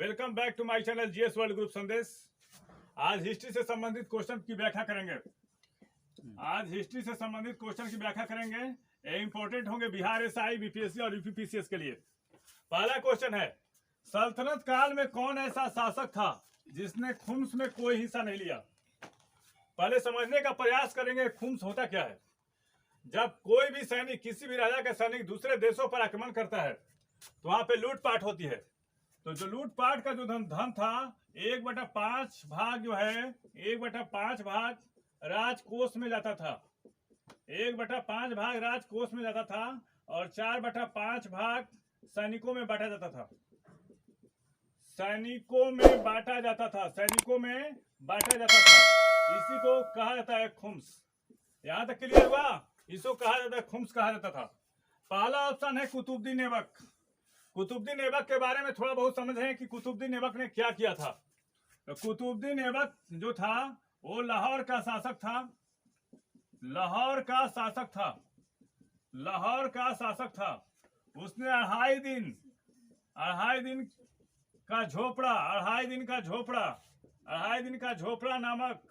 Welcome back to my channel GS world group संदेश। आज history से संबंधित क्वेश्चन की व्याख्या करेंगे। ये इंपॉर्टेंट होंगे बिहार एसआई, बीपीएससी और यूपीपीसीएस के लिए। पहला क्वेश्चन है, सल्तनत काल में कौन ऐसा शासक था जिसने खुम्स में कोई हिस्सा नहीं लिया? पहले समझने का प्रयास करेंगे खुम्स होता क्या है। जब कोई भी सैनिक, किसी भी राजा का सैनिक दूसरे देशों पर आक्रमण करता है तो वहां पे लूटपाट होती है। तो जो लूटपाट का जो धन था 1/5 भाग जो है 1/5 भाग राजकोष में जाता था। 1/5 भाग राजकोष में जाता था और 4/5 भाग सैनिकों में बांटा जाता था। इसी को कहा जाता है खुम्स। यहां तक क्लियर हुआ? इसको कहा जाता है खुम्स कहा जाता था। पहला ऑप्शन है कुतुबुद्दीन ऐबक। कुतुबुद्दीन ऐबक के बारे में थोड़ा बहुत समझें कि कुतुबुद्दीन ऐबक ने क्या किया था। तो कुतुबुद्दीन ऐबक जो था वो लाहौर का शासक था। उसने अढ़ाई दिन का झोपड़ा नामक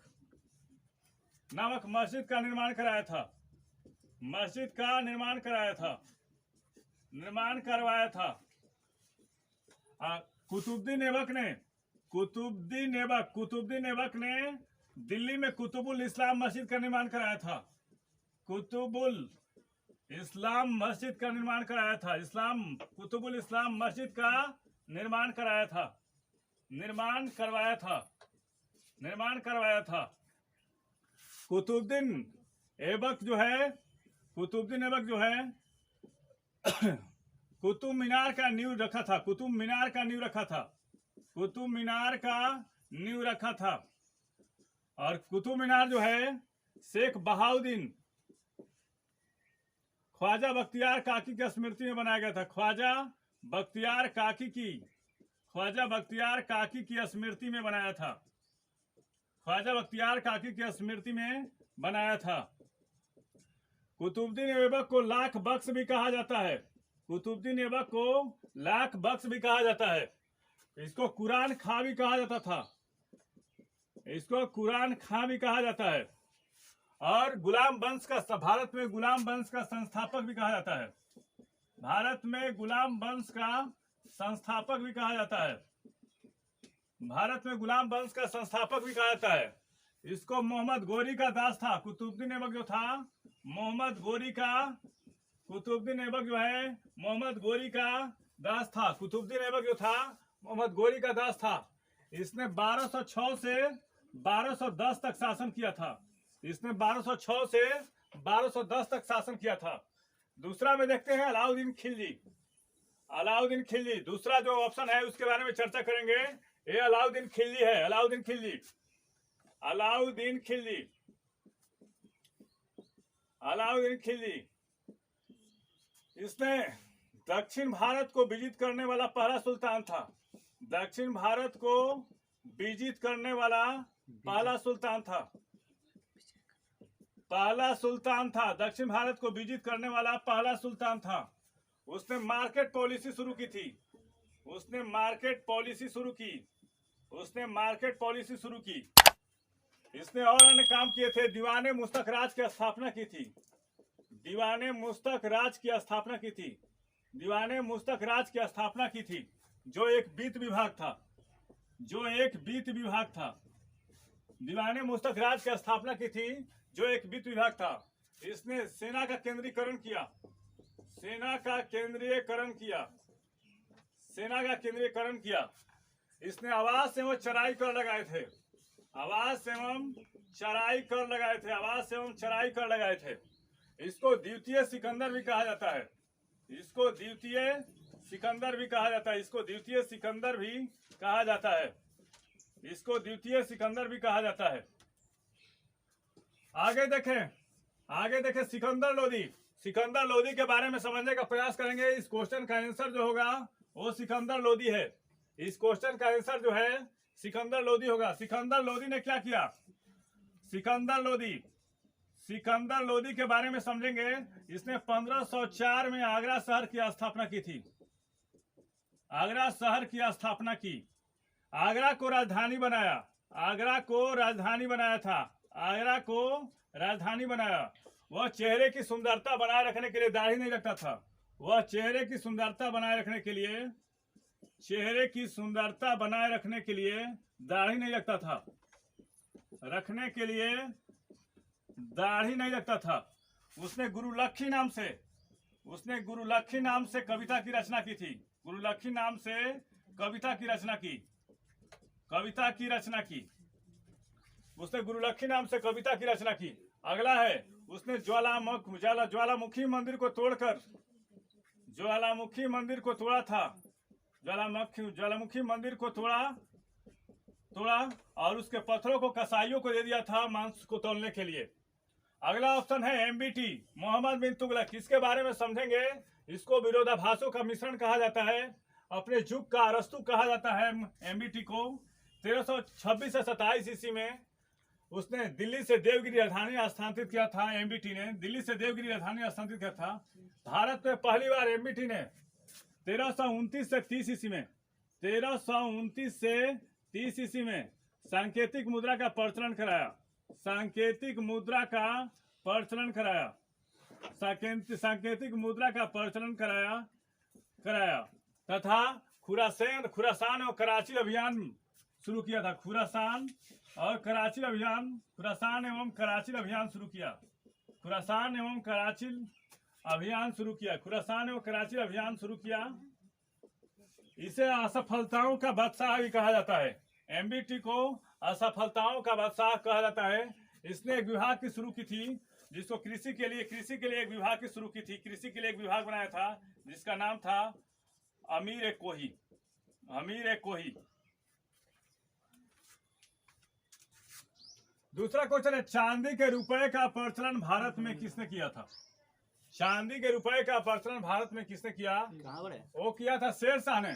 मस्जिद का निर्माण करवाया था। कुतुबुद्दीन ऐबक ने दिल्ली में कुतुबुल इस्लाम मस्जिद का निर्माण कराया था। कुतुबुल इस्लाम मस्जिद का निर्माण कराया था। कुतुबुद्दीन ऐबक जो है कुतुब मीनार का नींव रखा था। और कुतुब मीनार जो है शेख बहाउद्दीन ख्वाजा बख्तियार काकी की स्मृति में बनाया गया था। ख्वाजा बख्तियार काकी की स्मृति में बनाया था। कुतुबुद्दीन ऐबक को लाख बख्श भी कहा जाता है। इसको कुरान खां भी कहा जाता है। और गुलाम वंश का भारत में गुलाम वंश का संस्थापक भी कहा जाता है। इसको मोहम्मद गोरी का दास था। कुतुबुद्दीन ऐबक जो था मोहम्मद गोरी का दास था। इसने 1206 से 1210 तक शासन किया था। दूसरा में देखते हैं अलाउद्दीन खिलजी। दूसरा जो ऑप्शन है उसके बारे में चर्चा करेंगे। ये अलाउद्दीन खिलजी। इसने दक्षिण भारत को विजित करने वाला पहला सुल्तान था। दक्षिण भारत को विजित करने वाला पहला सुल्तान था। उसने मार्केट पॉलिसी शुरू की। इसने और अन्य काम किए थे। दीवाने मुस्तक राज की स्थापना की थी। जो एक वित्त विभाग था। इसने सेना का केंद्रीकरण किया। इसने आवास एवं चराई कर लगाए थे। इसको द्वितीय सिकंदर भी कहा जाता है। आगे देखें सिकंदर लोदी के बारे में समझने का प्रयास करेंगे। इस क्वेश्चन का आंसर जो होगा वो सिकंदर लोदी है। सिकंदर लोदी ने क्या किया? सिकंदर लोदी के बारे में समझेंगे। इसने 1504 में आगरा शहर की स्थापना की। आगरा को राजधानी बनाया, आगरा को राजधानी बनाया था, आगरा को राजधानी बनाया। वह चेहरे की सुंदरता बनाए रखने के लिए दाढ़ी नहीं रखता था, वह चेहरे की सुंदरता बनाए रखने के लिए, चेहरे की सुंदरता बनाए रखने के लिए दाढ़ी नहीं रखता था, रखने के लिए दाढ़ी नहीं रखता था। उसने गुरुलक्ष्मी नाम से, उसने गुरुलक्ष्मी नाम से कविता की रचना की थी, गुरुलक्ष्मी नाम से कविता की रचना की, कविता की रचना की, उसने गुरुलक्ष्मी नाम से कविता की रचना की। अगला है, उसने ज्वालामुखी मंदिर को तोड़कर, ज्वालामुखी मंदिर को तोड़ा था, ज्वालामुखी मंदिर को तोड़ा और उसके पत्थरों को कसाईयों को दे दिया था मांस को तोलने के लिए। अगला ऑप्शन है एमबीटी, मोहम्मद बिन तुगलक। किसके बारे में समझेंगे? इसको विरोधाभासों का मिश्रण कहा जाता है, अपने युग का अरस्तु कहा जाता है एमबीटी को। 1326 से 27 ईस्वी में उसने दिल्ली से देवगिरी राजधानी स्थानांतरित किया था। एमबीटी ने दिल्ली से देवगिरी राजधानी स्थानांतरित किया था। भारत में पहली बार एमबीटी ने 1329 से 30 ईस्वी में, 1329 से 30 ईस्वी में सांकेतिक मुद्रा का प्रचलन कराया, सांकेतिक मुद्रा का प्रचलन कराया, सांकेतिक मुद्रा का प्रचलन कराया तथा खुरासान और कराची अभियान शुरू किया था। खुरासान और कराची अभियान, खुरासान एवं कराची अभियान शुरू किया, खुरासान एवं कराची अभियान शुरू किया, खुरासान एवं कराची अभियान शुरू किया। इसे असफलताओं का बादशाह भी कहा जाता है। एमबीटी को असफलताओं का बादशाह कहा जाता है। इसने एक विभाग की शुरू की थी, जिसको कृषि के लिए एक विभाग की शुरू की थी, कृषि के लिए एक विभाग बनाया था जिसका नाम था अमीर कोही, अमीर कोही। दूसरा क्वेश्चन है, चांदी के रुपए का प्रचलन भारत में किसने किया था? चांदी के रुपए का प्रचलन भारत में किसने किया? वो किया था शेरशाह ने।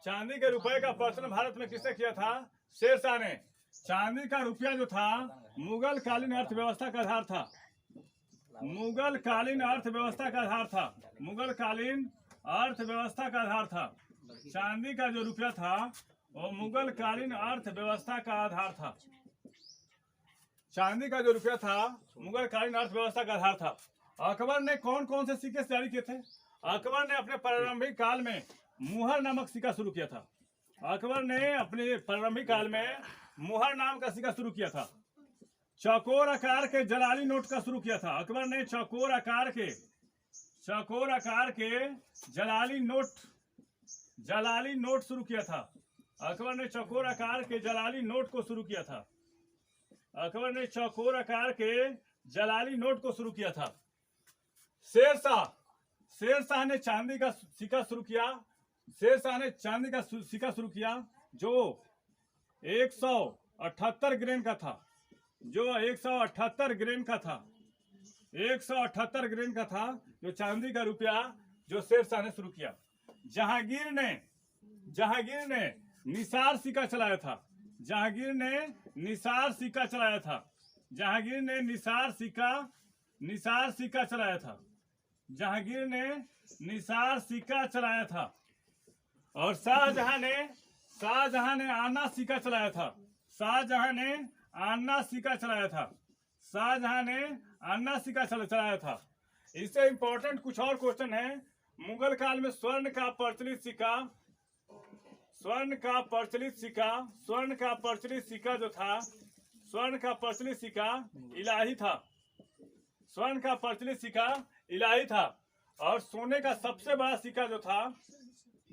चांदी के रुपए का प्रचलन भारत में किसने किया था? शेरशाह ने। चांदी का रुपया जो था मुगल कालीन अर्थव्यवस्था का आधार था, मुगल कालीन अर्थव्यवस्था का आधार था, मुगल कालीन अर्थव्यवस्था का आधार था। चांदी का जो रुपया था वो मुगल कालीन अर्थव्यवस्था का आधार था। चांदी का जो रुपया था मुगल कालीन अर्थव्यवस्था का आधार था। अकबर ने कौन कौन से सिक्के जारी किए थे? अकबर ने अपने प्रारंभिक काल में मुहर नामक सिक्का शुरू किया था। अकबर ने अपने प्रारंभिक काल में मुहर नाम का सिक्का शुरू किया था। चौकोर आकार के जलाली नोट का शुरू किया था। अकबर ने चौकोर आकार के जलाली नोट शुरू किया था। अकबर ने चौकोर आकार के जलाली नोट को शुरू किया था। अकबर ने चौकोर आकार के जलाली नोट को शुरू किया था। शेरशाह ने चांदी का सिक्का शुरू किया। शेरशाह ने चांदी का सिक्का शुरू किया जो 178 ग्रेन का था, जो 178 ग्रेन का था, 178 ग्रेन का था, जो चांदी का रुपया जो शेरशाह ने शुरू किया। जहांगीर ने निसार सिक्का चलाया था। जहांगीर ने निसार सिक्का चलाया था। जहांगीर ने निसार सिक्का चलाया था। जहांगीर ने निसार सिक्का चलाया था। और शाहजहां ने आना सिक्का चलाया था। शाहजहां ने आना सिक्का चलाया था। शाहजहां ने आना सिक्का चलाया था। इससे इंपॉर्टेंट कुछ और क्वेश्चन है। मुगल काल में स्वर्ण का प्रचलित सिक्का जो था, स्वर्ण का प्रचलित सिक्का इलाही था। स्वर्ण का प्रचलित सिक्का इलाही था। और सोने का सबसे बड़ा सिक्का जो था,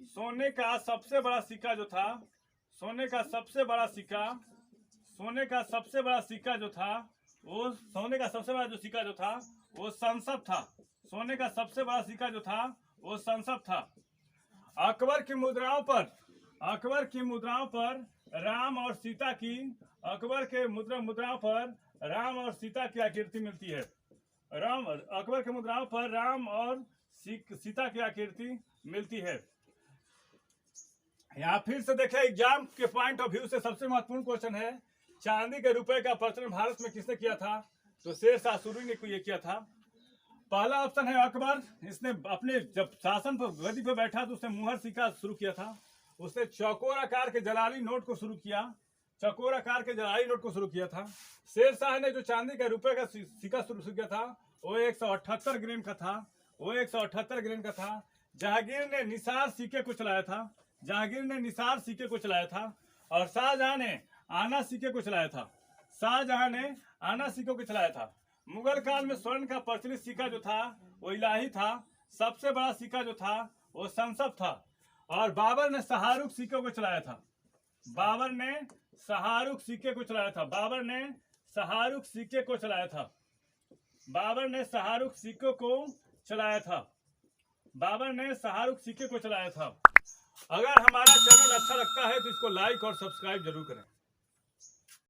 सोने का सबसे बड़ा सिक्का जो था वो संसद था। सोने का सबसे बड़ा सिक्का जो था वो संसद था। अकबर की मुद्राओं पर राम और सीता की आकृति मिलती है। अकबर के मुद्राओं पर राम और सीता की आकृति मिलती है। यहाँ फिर से देखें, एग्जाम के पॉइंट ऑफ व्यू से सबसे महत्वपूर्ण क्वेश्चन है, चांदी के रुपए का प्रचलन भारत में किसने किया था? तो शेरशाह सूरी ने ये किया था। पहला ऑप्शन है अकबर। इसने अपने जब शासन पर गद्दी पर बैठा तो उसने मुहर सिक्का शुरू किया था। उसने चौकोर आकार के जलाली नोट को शुरू किया। चौकोर आकार के जलाली नोट को शुरू किया था। शेर शाह ने जो चांदी का रुपए का सिक्का शुरू किया था वो 178 ग्राम का था। वो 178 ग्राम का था। जहांगीर ने निसार सिक्के को चलाया था। जहांगीर ने निसार सिक्के को चलाया था। और शाहजहां ने आना सिक्के को चलाया था। शाहजहां ने आना सिक्के को चलाया था। मुगल काल में स्वर्ण का प्रचलित सिक्का जो था वो इलाही था। सबसे बड़ा सिक्का जो था वो संसद था। और बाबर ने सहारुख सिक्के को चलाया था। बाबर ने सहारुख सिक्के को चलाया था। बाबर ने सहारुख सिक्के को चलाया था। बाबर ने सहारुख सिक्के को चलाया था। बाबर ने सहारुख सिक्के को चलाया था। अगर हमारा चैनल अच्छा लगता है तो इसको लाइक और सब्सक्राइब जरूर करें।